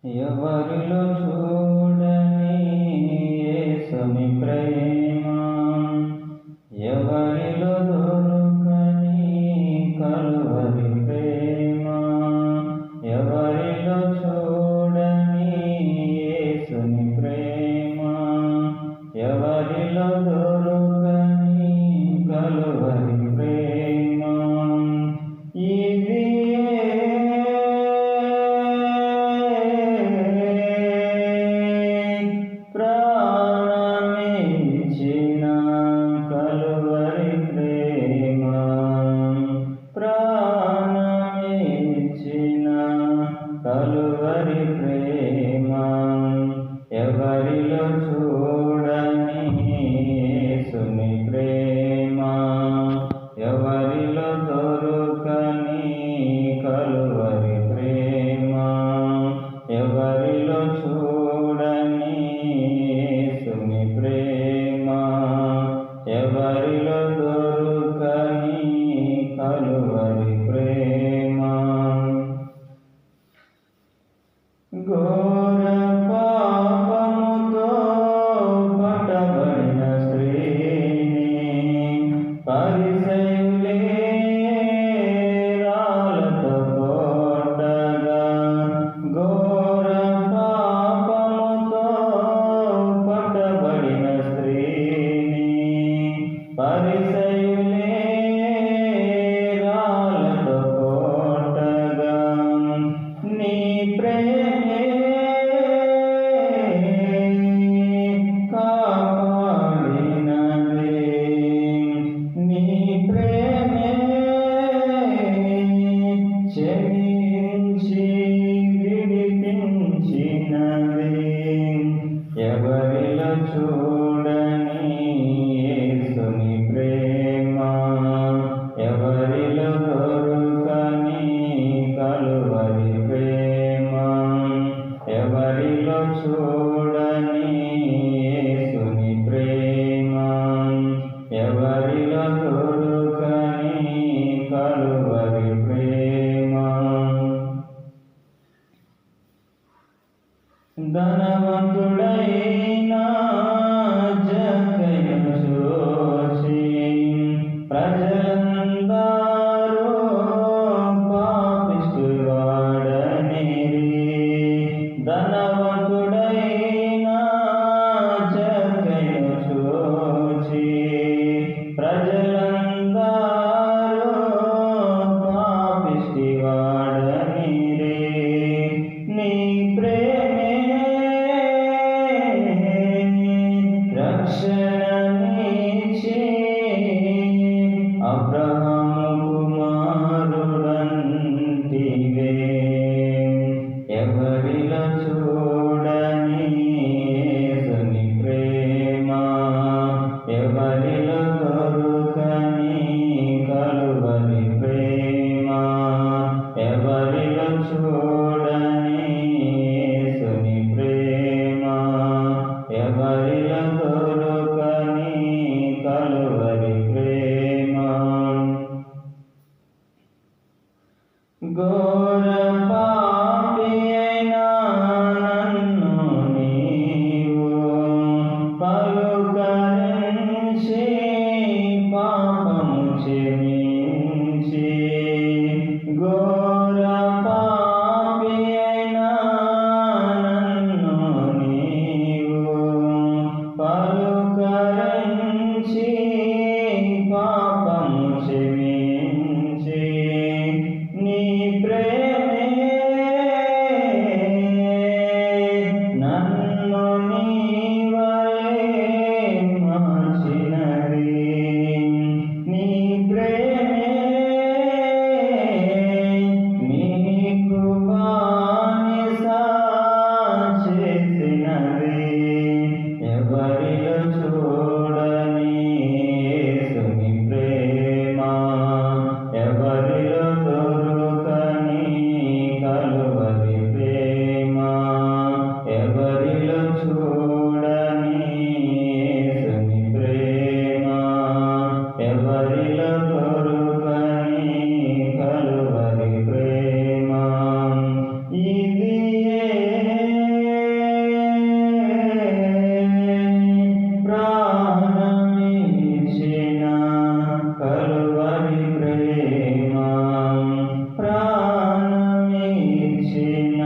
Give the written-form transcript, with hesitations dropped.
ఎవరిలో చూడని యేసుని ప్రేమ, ఎవరిలో దొరకని కలువరి ప్రేమ, ఎవరిలో చూడని యేసుని ప్రేమ, ఎవరిలో దొరకని కలువరి ప్రేమ. ఇది ప్రాణమిచ్చిన కలువరి ప్రేమ, ప్రాణమిచ్చిన కలువరి ప్రేమ, ఎవరిలో చూడని యేసుని ప్రేమ, ఎవరిలో దొరకని కలువరి ప్రేమ, ఎవరిలో చూడని యేసుని ప్రేమ, ఎవరిలో దొరకని కలువరి ప్రేమ. ఘోర పాపముతో పట్టబడిన స్త్రీని పరిసయ్యులే రాళ్ళతో కొట్టగా, ఘోర పాపముతో పట్టబడిన స్త్రీని పరిసయ్యులే రాళ్ళతో కొట్టగా, నీ ప్రేమే కాపాడినది, నీ ప్రేమే క్షమించి విడిపించినది, ఎవరిలో చూడని యేసుని ప్రేమ, ఎవరిలో దొరకని కలువరి ప్రేమ, ఎవరిలో చూడని యేసుని ప్రేమ, ఎవరిలో దొరకని కలువరి ప్రేమ. ధనవంతుడైన జక్కయ్యను చూసి ప్రజలందరూ పాపిష్టివాడనిరి, ధనవంతుడైన జక్కయ్యను చూసి ప్రజలందరూ పాపిష్టివాడనిరి, నీ ప్రేమే రక్షణనిచ్చి అబ్రహాము కుమారుడంటివే, ఎవరిలో చూడని యేసుని ప్రేమ, ఎవరిలో దొరకని కలువరి ప్రేమ, ఎవరిలో చూడని యేసుని ప్రేమ, ఎవరిలో దొరకని కలువరి ప్రేమ. ఘోర పాపి అయిన నన్ను నీవు పలుకరించి పాపము క్షమించి, ఘోర పాపి అయిన నన్ను నీవు పలుకరించి పాపము క్షమించి, నీ ప్రేమే నన్ను నీ వలె మార్చినది, నీ ప్రేమే నీ కృపని చేసినది, ఎవరిలో చూడని యేసుని ప్రేమ, ఎవరిలో దొరకని కలువరి ప్రేమ, ఎవరిలో చూడని యేసుని ప్రేమ, ఎవరిలో చేసిన